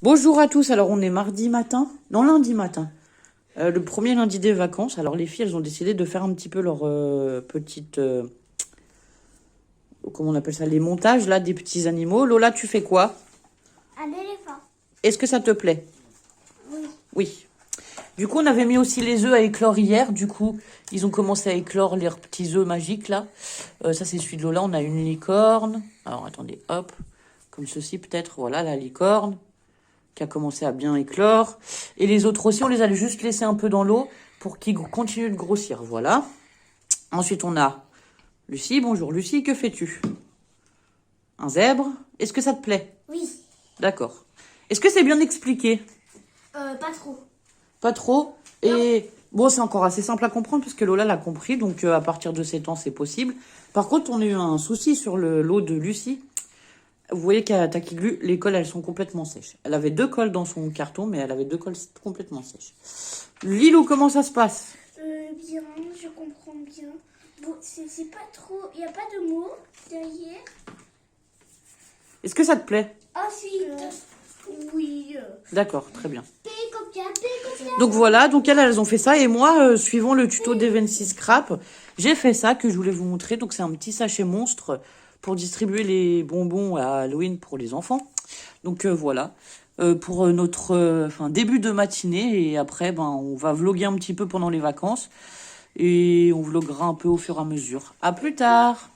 Bonjour à tous, alors on est mardi matin, non lundi matin, le premier lundi des vacances. Alors les filles elles ont décidé de faire un petit peu leur petite, comment on appelle ça, les montages là des petits animaux. Lola, tu fais quoi? Un éléphant. Est-ce que ça te plaît? Oui. Oui. Du coup on avait mis aussi les œufs à éclore hier, du coup ils ont commencé à éclore leurs petits œufs magiques là. Ça c'est celui de Lola, on a une licorne. Alors attendez, hop, comme ceci peut-être, voilà la licorne qui a commencé à bien éclore. Et les autres aussi, on les a juste laissés un peu dans l'eau pour qu'ils continuent de grossir. Voilà. Ensuite, on a Lucie. Bonjour Lucie, que fais-tu? Un zèbre. Est-ce que ça te plaît? Oui. D'accord. Est-ce que c'est bien expliqué? Pas trop. Pas trop. Et bon, c'est encore assez simple à comprendre puisque Lola l'a compris. Donc, à partir de 7 ans, c'est possible. Par contre, on a eu un souci sur le lot de Lucie. Vous voyez qu'à Takiglu, les cols, elles sont complètement sèches. Elle avait 2 cols dans son carton, mais elle avait 2 cols complètement sèches. Lilou, comment ça se passe? Bien, je comprends bien. Bon, c'est pas trop... Il n'y a pas de mots derrière. Est-ce que ça te plaît? Ensuite, oui. D'accord, très bien. Pécopia. Donc voilà, donc elles ont fait ça. Et moi, suivant le tuto des 26 scraps, j'ai fait ça que je voulais vous montrer. Donc c'est un petit sachet monstre pour distribuer les bonbons à Halloween pour les enfants. Donc voilà, pour notre début de matinée. Et après, on va vloguer un petit peu pendant les vacances. Et on vloguera un peu au fur et à mesure. À plus tard!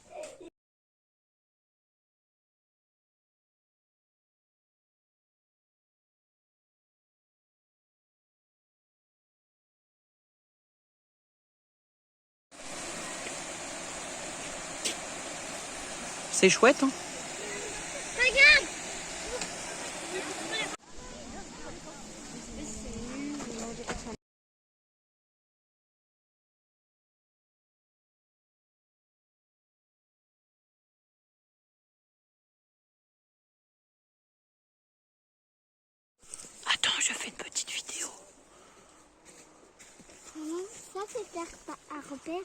C'est chouette, hein? Regarde. Attends, je fais une petite vidéo. Ça, c'est faire un repère.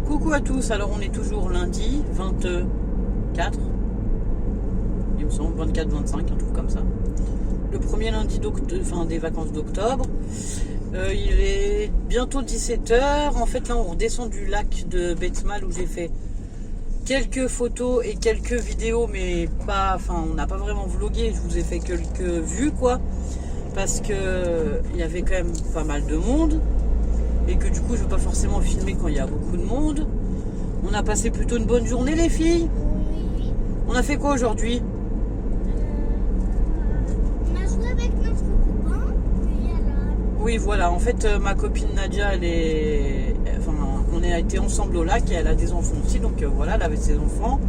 Coucou à tous, alors on est toujours lundi 24, il me semble, 24-25, un truc comme ça. Le premier lundi des vacances d'octobre. Il est bientôt 17 h. En fait là on redescend du lac de Betmal où j'ai fait quelques photos et quelques vidéos, mais pas, on n'a pas vraiment vlogué, je vous ai fait quelques vues quoi. Parce que il y avait quand même pas mal de monde. Et que du coup je ne veux pas forcément filmer quand il y a beaucoup de monde. On a passé plutôt une bonne journée les filles. Oui. On a fait quoi aujourd'hui? On a joué avec notre copain. Et alors... Oui voilà, en fait ma copine Nadia on a été ensemble au lac et elle a des enfants aussi. Donc voilà, elle avait ses enfants.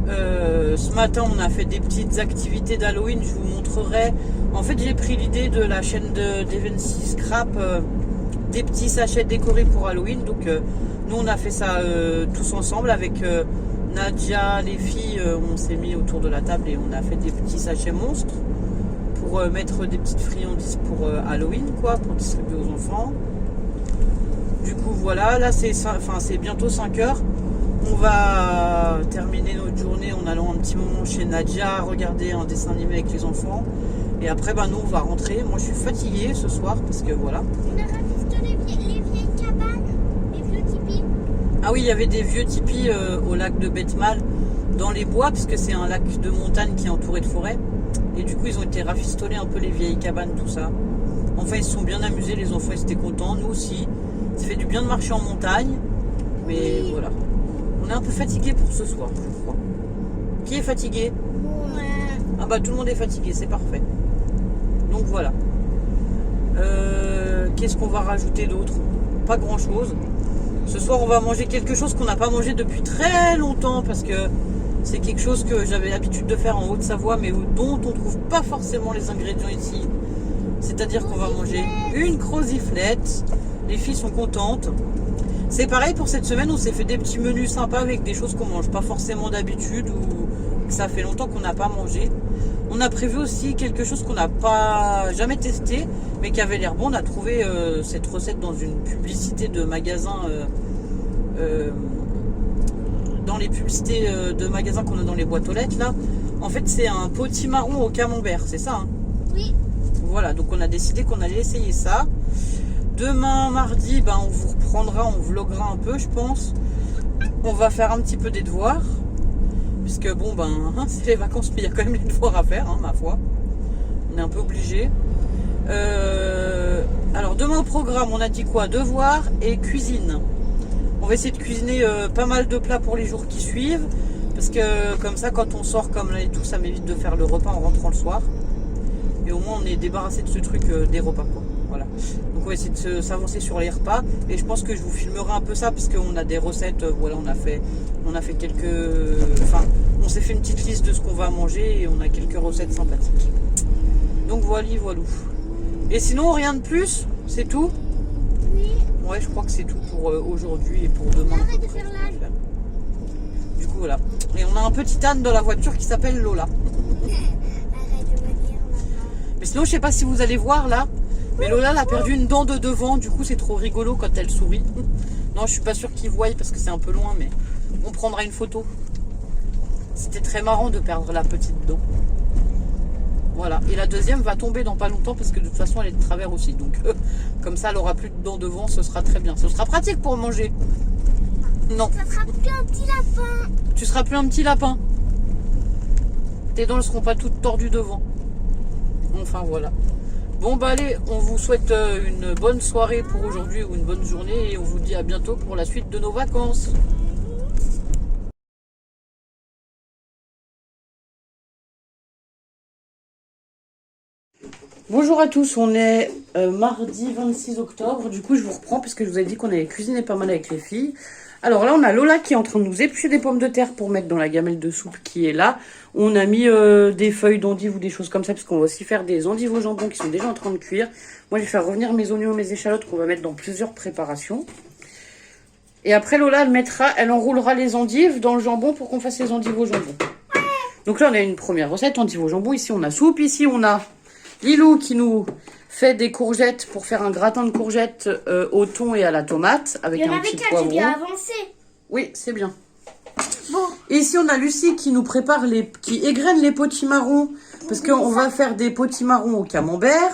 Ce matin on a fait des petites activités d'Halloween, je vous montrerai. En fait j'ai pris l'idée de la chaîne des 26 scraps. Des petits sachets décorés pour Halloween. Donc nous on a fait ça tous ensemble avec Nadia, les filles. On s'est mis autour de la table et on a fait des petits sachets monstres pour mettre des petites friandises pour Halloween quoi, pour distribuer aux enfants. Du coup voilà, là c'est bientôt 5 h. On va terminer notre journée en allant un petit moment chez Nadia, regarder un dessin animé avec les enfants. Et après nous on va rentrer. Moi je suis fatiguée ce soir parce que voilà. On a rafistolé les vieilles cabanes, les vieux tipis. Ah oui, il y avait des vieux tipis au lac de Betmal, dans les bois, puisque c'est un lac de montagne qui est entouré de forêt. Et du coup, ils ont été rafistolés un peu les vieilles cabanes, tout ça. Enfin, ils se sont bien amusés, les enfants, ils étaient contents, nous aussi. Ça fait du bien de marcher en montagne, mais oui. Voilà. On est un peu fatigué pour ce soir, je crois. Qui est fatigué? Ouais. Ah bah tout le monde est fatigué, c'est parfait. Donc voilà. Qu'est-ce qu'on va rajouter d'autre? Pas grand chose. Ce soir on va manger quelque chose qu'on n'a pas mangé depuis très longtemps, parce que c'est quelque chose que j'avais l'habitude de faire en Haute-Savoie, mais dont on trouve pas forcément les ingrédients ici. C'est-à-dire qu'on va manger une croziflette. Les filles sont contentes. C'est pareil pour cette semaine, on s'est fait des petits menus sympas avec des choses qu'on mange pas forcément d'habitude ou que ça fait longtemps qu'on n'a pas mangé. On a prévu aussi quelque chose qu'on n'a pas jamais testé, mais qui avait l'air bon. On a trouvé cette recette dans une publicité de magasin, dans les publicités de magasins qu'on a dans les boîtes aux lettres là. En fait, c'est un potimarron au camembert, c'est ça, hein? Oui. Voilà, donc on a décidé qu'on allait essayer ça. Demain, mardi, ben, on vous reprendra, on vloguera un peu, je pense. On va faire un petit peu des devoirs. Puisque bon, ben, hein, c'est les vacances, mais il y a quand même les devoirs à faire, hein, ma foi. On est un peu obligé. Alors, demain au programme, on a dit quoi? Devoirs et cuisine. On va essayer de cuisiner pas mal de plats pour les jours qui suivent. Parce que comme ça, quand on sort comme là et tout, ça m'évite de faire le repas en rentrant le soir. Et au moins, on est débarrassé de ce truc des repas, quoi. Voilà. Donc, on va essayer de s'avancer sur les repas. Et je pense que je vous filmerai un peu ça, parce qu'on a des recettes. Voilà, on a fait quelques... Enfin, on s'est fait une petite liste de ce qu'on va manger et on a quelques recettes sympathiques. Donc, voilà. Et sinon, rien de plus? C'est tout? Oui. Ouais, je crois que c'est tout pour aujourd'hui et pour demain. Arrête de faire là. Du coup, voilà. Et on a un petit âne dans la voiture qui s'appelle Lola. Arrête de me dire, maman. Mais sinon, je sais pas si vous allez voir là. Mais Lola, elle a perdu une dent de devant. Du coup, c'est trop rigolo quand elle sourit. Non, je suis pas sûre qu'ils voient parce que c'est un peu loin. Mais on prendra une photo. C'était très marrant de perdre la petite dent. Voilà. Et la deuxième va tomber dans pas longtemps parce que de toute façon, elle est de travers aussi. Donc, comme ça, elle aura plus de dents devant. Ce sera très bien. Ce sera pratique pour manger. Non. Ça sera plus un petit lapin. Tu seras plus un petit lapin. Tes dents ne seront pas toutes tordues devant. Enfin voilà. Bon bah allez, on vous souhaite une bonne soirée pour aujourd'hui ou une bonne journée et on vous dit à bientôt pour la suite de nos vacances. Bonjour à tous, on est mardi 26 octobre. Du coup je vous reprends puisque je vous ai dit qu'on avait cuisiné pas mal avec les filles. Alors là on a Lola qui est en train de nous éplucher des pommes de terre pour mettre dans la gamelle de soupe qui est là. On a mis des feuilles d'endive ou des choses comme ça parce qu'on va aussi faire des endives au jambon qui sont déjà en train de cuire. Moi je vais faire revenir mes oignons et mes échalotes qu'on va mettre dans plusieurs préparations. Et après Lola elle enroulera les endives dans le jambon pour qu'on fasse les endives au jambon. Donc là on a une première recette, endives au jambon. Ici on a soupe, ici on a Lilou qui nous fait des courgettes pour faire un gratin de courgettes au thon et à la tomate avec un petit poivron. J'ai bien avancé. Oui, c'est bien. Bon. Et ici, on a Lucie qui nous prépare qui égrène les potimarrons parce qu'on va faire des potimarrons au camembert.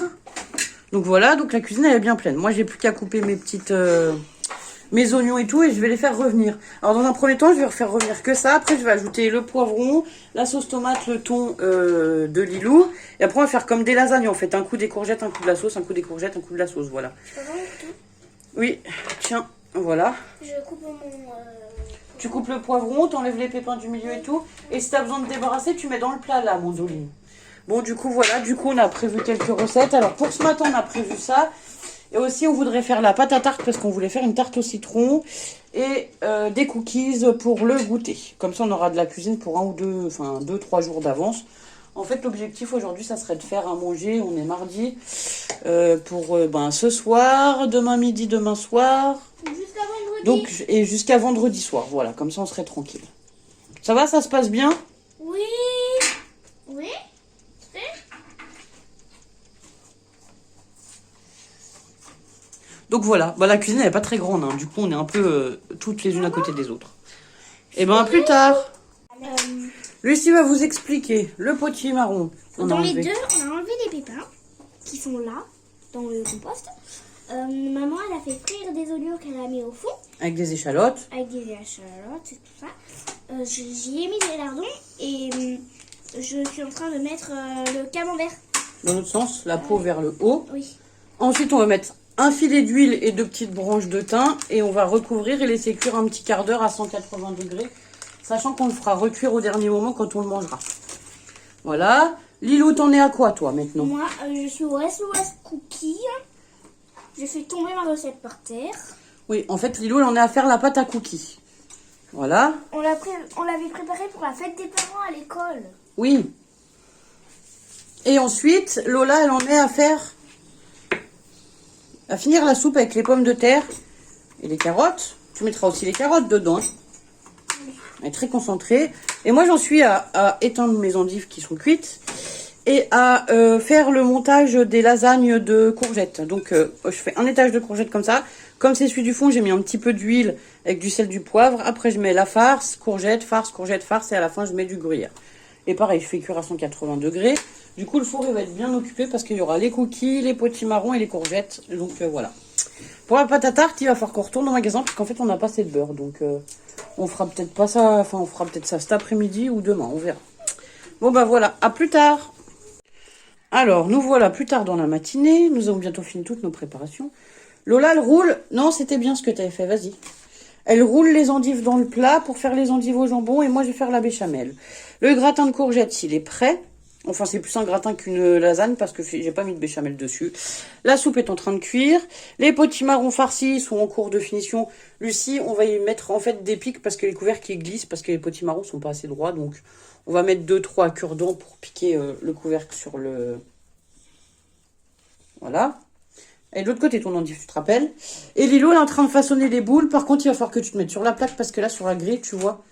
Donc voilà, donc la cuisine elle est bien pleine. Moi, j'ai plus qu'à couper mes oignons et tout et je vais les faire revenir. Alors dans un premier temps, je vais faire revenir que ça. Après, je vais ajouter le poivron, la sauce tomate, le thon de Lilou. Et après, on va faire comme des lasagnes. En fait, un coup des courgettes, un coup de la sauce, un coup des courgettes, un coup de la sauce. Voilà. Je peux vraiment tout. Oui, tiens, voilà. Je coupe mon... Tu coupes le poivron, t'enlèves les pépins du milieu et tout. Et si t'as besoin de débarrasser, tu mets dans le plat là, Mandoline. Bon, du coup, voilà. Du coup, on a prévu quelques recettes. Alors, pour ce matin, on a prévu ça. Et aussi, on voudrait faire la pâte à tarte parce qu'on voulait faire une tarte au citron et des cookies pour le goûter. Comme ça, on aura de la cuisine pour 2-3 jours d'avance. En fait, l'objectif aujourd'hui, ça serait de faire à manger. On est mardi pour ce soir, demain midi, demain soir. Jusqu'à vendredi. Donc, et jusqu'à vendredi soir. Voilà, comme ça, on serait tranquille. Ça va, ça se passe bien? Oui. Oui. Donc voilà, la cuisine elle n'est pas très grande, hein. Du coup on est un peu toutes les unes à côté des autres. Et à plus tard. Lucie va vous expliquer le potimarron. Dans les deux, on a enlevé les pépins qui sont là, dans le compost. Maman elle a fait frire des oignons qu'elle a mis au fond. Avec des échalotes. Avec des échalotes et tout ça. J'y ai mis des lardons et je suis en train de mettre le camembert. Dans l'autre sens, la peau vers le haut. Oui. Ensuite on va mettre un filet d'huile et 2 petites branches de thym et on va recouvrir et laisser cuire un petit quart d'heure à 180 degrés, sachant qu'on le fera recuire au dernier moment quand on le mangera. Voilà. Lilou, t'en es à quoi toi maintenant? Moi, je suis au SOS Cookie. J'ai fait tomber ma recette par terre. Oui, en fait Lilou, elle en est à faire la pâte à cookies. Voilà. On l'avait préparée pour la fête des parents à l'école. Oui. Et ensuite, Lola, elle en est à finir la soupe avec les pommes de terre et les carottes. Tu mettras aussi les carottes dedans. Hein. Elle est très concentrée. Et moi, j'en suis à éteindre mes endives qui sont cuites et à faire le montage des lasagnes de courgettes. Donc, je fais un étage de courgettes comme ça. Comme c'est celui du fond, j'ai mis un petit peu d'huile avec du sel, du poivre. Après, je mets la farce, courgette, farce et à la fin, je mets du gruyère. Et pareil, je fais cuire à 180 degrés. Du coup, le four, il va être bien occupé parce qu'il y aura les cookies, les potimarrons et les courgettes. Donc, voilà. Pour la pâte à tarte, il va falloir qu'on retourne au magasin parce qu'en fait, on n'a pas assez de beurre. Donc, on fera peut-être pas ça, enfin, on fera peut-être ça cet après-midi ou demain, on verra. Bon, bah voilà, à plus tard. Alors, nous voilà plus tard dans la matinée. Nous avons bientôt fini toutes nos préparations. Lola, elle roule. Non, c'était bien ce que tu avais fait, vas-y. Elle roule les endives dans le plat pour faire les endives au jambon et moi je vais faire la béchamel. Le gratin de courgettes, il est prêt. Enfin, c'est plus un gratin qu'une lasagne parce que j'ai pas mis de béchamel dessus. La soupe est en train de cuire. Les potimarrons farcis sont en cours de finition. Lucie, on va y mettre en fait des pics parce que les couvercles ils glissent parce que les potimarrons sont pas assez droits. Donc, on va mettre 2-3 cure-dents pour piquer le couvercle sur le... Voilà. Et de l'autre côté, ton endive, tu te rappelles. Et Lilo est en train de façonner les boules. Par contre, il va falloir que tu te mettes sur la plaque parce que là, sur la grille, tu vois.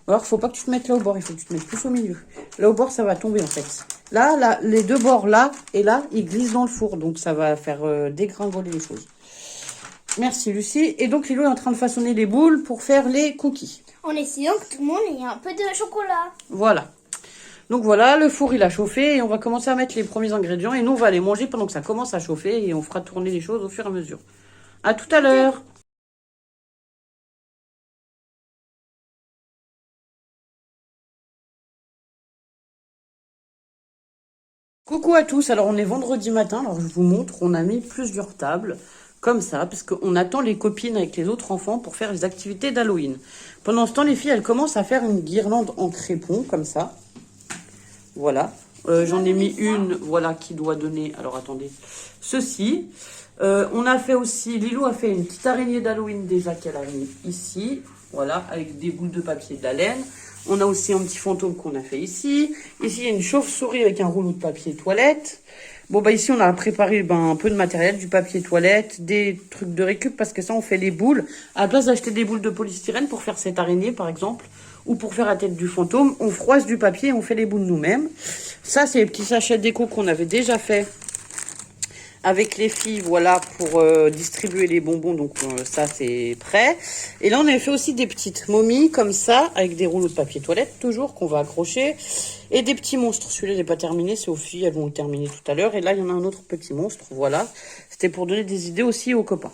Alors, faut pas que tu te mettes là au bord. Il faut que tu te mettes plus au milieu. Là au bord, ça va tomber en fait. Là, les deux bords là et là, ils glissent dans le four. Donc, ça va faire dégringoler les choses. Merci, Lucie. Et donc, Lilo est en train de façonner les boules pour faire les cookies. En essayant que tout le monde ait un peu de chocolat. Voilà. Donc voilà, le four il a chauffé et on va commencer à mettre les premiers ingrédients et nous on va les manger pendant que ça commence à chauffer et on fera tourner les choses au fur et à mesure. À tout à l'heure. Coucou à tous, alors on est vendredi matin, alors je vous montre, on a mis plusieurs tables comme ça parce qu'on attend les copines avec les autres enfants pour faire les activités d'Halloween. Pendant ce temps, les filles elles commencent à faire une guirlande en crépon comme ça. Voilà. J'en ai mis une, voilà, qui doit donner, alors attendez, ceci. On a fait aussi, Lilou a fait une petite araignée d'Halloween déjà qu'elle a mis ici. Voilà, avec des boules de papier de la laine. On a aussi un petit fantôme qu'on a fait ici. Ici, il y a une chauve-souris avec un rouleau de papier toilette. Bon, bah ici, on a préparé un peu de matériel, du papier toilette, des trucs de récup, parce que ça, on fait les boules. À la place d'acheter des boules de polystyrène pour faire cette araignée, par exemple, ou pour faire la tête du fantôme, on froisse du papier et on fait les boules nous-mêmes. Ça, c'est les petits sachets déco qu'on avait déjà fait avec les filles, voilà, pour distribuer les bonbons. Donc ça, c'est prêt. Et là, on avait fait aussi des petites momies comme ça, avec des rouleaux de papier toilette, toujours, qu'on va accrocher. Et des petits monstres. Celui-là, il n'est pas terminé. C'est aux filles, elles vont le terminer tout à l'heure. Et là, il y en a un autre petit monstre, voilà. C'était pour donner des idées aussi aux copains.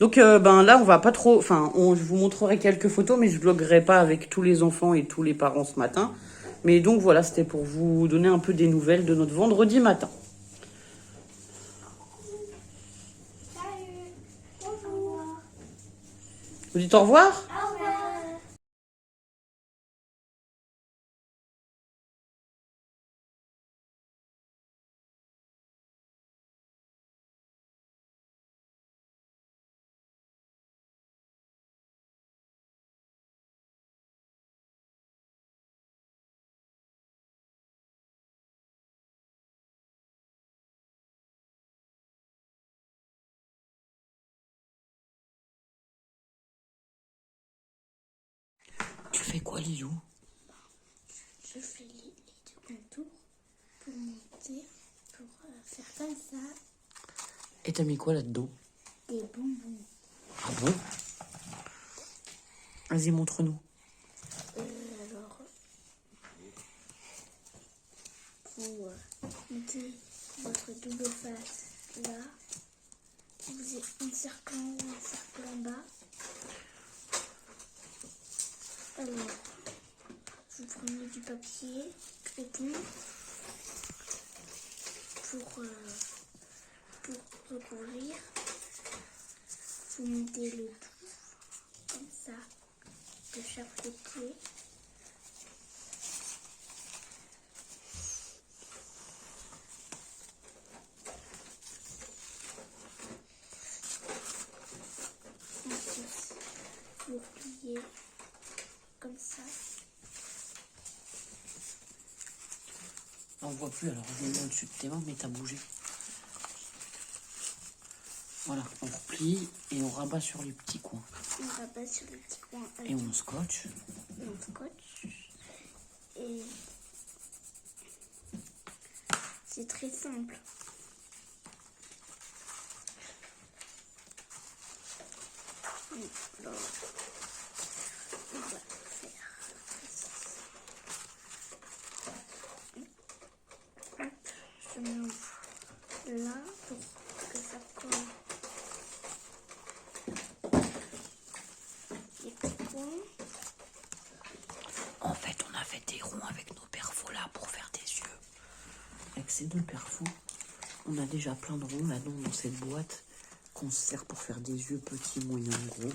Donc, là, on va pas trop... Enfin, je vous montrerai quelques photos, mais je vloguerai pas avec tous les enfants et tous les parents ce matin. Mais donc, voilà, c'était pour vous donner un peu des nouvelles de notre vendredi matin. Vous dites au revoir ? Au revoir. Tu fais quoi, Lilou? Je fais les deux contours pour monter, pour faire comme ça, Et t'as mis quoi là-dedans? des bonbons. Ah bon? Vas-y, montre-nous. Alors, vous mettez votre double face là, vous faisiez un cercle en haut, un cercle en bas. Alors, vous prenez du papier crépon pour recouvrir. Vous mettez le tout comme ça de chaque côté. Ensuite, vous pliez comme ça. On voit plus, alors je mets au-dessus de tes mains, mais t'as bougé. Voilà, on replie et on rabat sur les petits coins. On rabat sur les petits coins. Et on scotche. On scotch. Et c'est très simple. Alors, on va faire là pour que ça colle. Les points. En fait, on a fait des ronds avec nos perfos là pour faire des yeux. Avec ces deux perfos, on a déjà plein de ronds là-dedans dans cette boîte qu'on se sert pour faire des yeux petits, moyens, gros.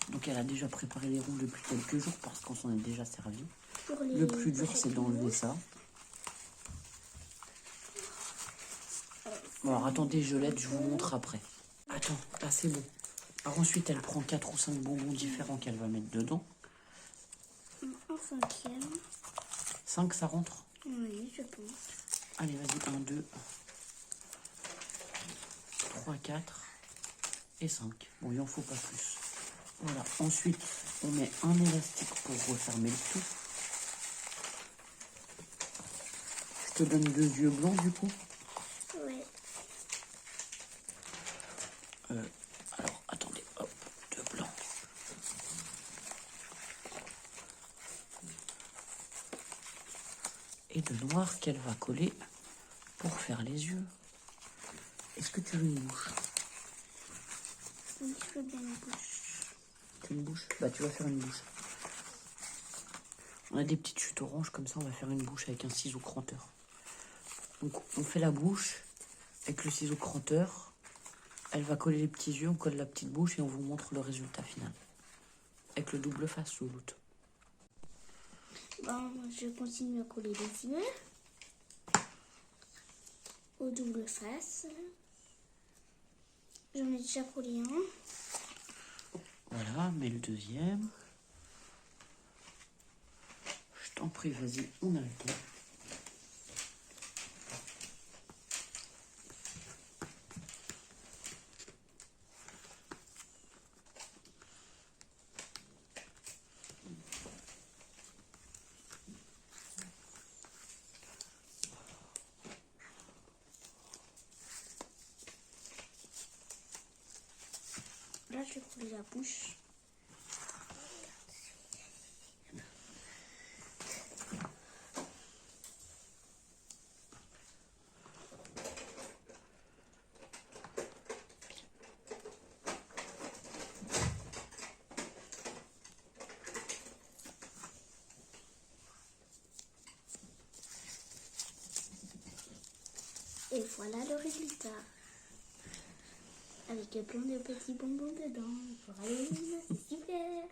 Donc elle a déjà préparé les ronds depuis quelques jours parce qu'on s'en est déjà servi. Le plus dur, c'est d'enlever ça. Bon, alors attendez, je l'aide, je vous montre après. Attends, là c'est bon. Alors ensuite, elle prend 4 ou 5 bonbons différents qu'elle va mettre dedans. Un cinquième. 5, ça rentre? Oui, je pense. Allez, vas-y, 1, 2, 3, 4 et 5. Bon, il en faut pas plus. Voilà, ensuite, on met un élastique pour refermer le tout. Je te donne 2 yeux blancs, du coup. Ouais. Alors, attendez, hop, 2 blancs. Et de noir qu'elle va coller pour faire les yeux. Est-ce que tu veux une bouche? Oui, je veux bien une bouche. Tu veux une bouche? Bah, tu vas faire une bouche. On a des petites chutes oranges, comme ça, on va faire une bouche avec un ciseau cranteur. Donc, on fait la bouche avec le ciseau cranteur. Elle va coller les petits yeux, on colle la petite bouche et on vous montre le résultat final. Avec le double face, Louloute. Bon, je continue à coller les yeux. Au double face. J'en ai déjà collé un. Voilà, mets le deuxième. Je t'en prie, vas-y, on a le temps. Là, je vais coller la bouche. Et voilà le résultat. Avec plein de petits bonbons dedans. Pour Halloween, c'est super.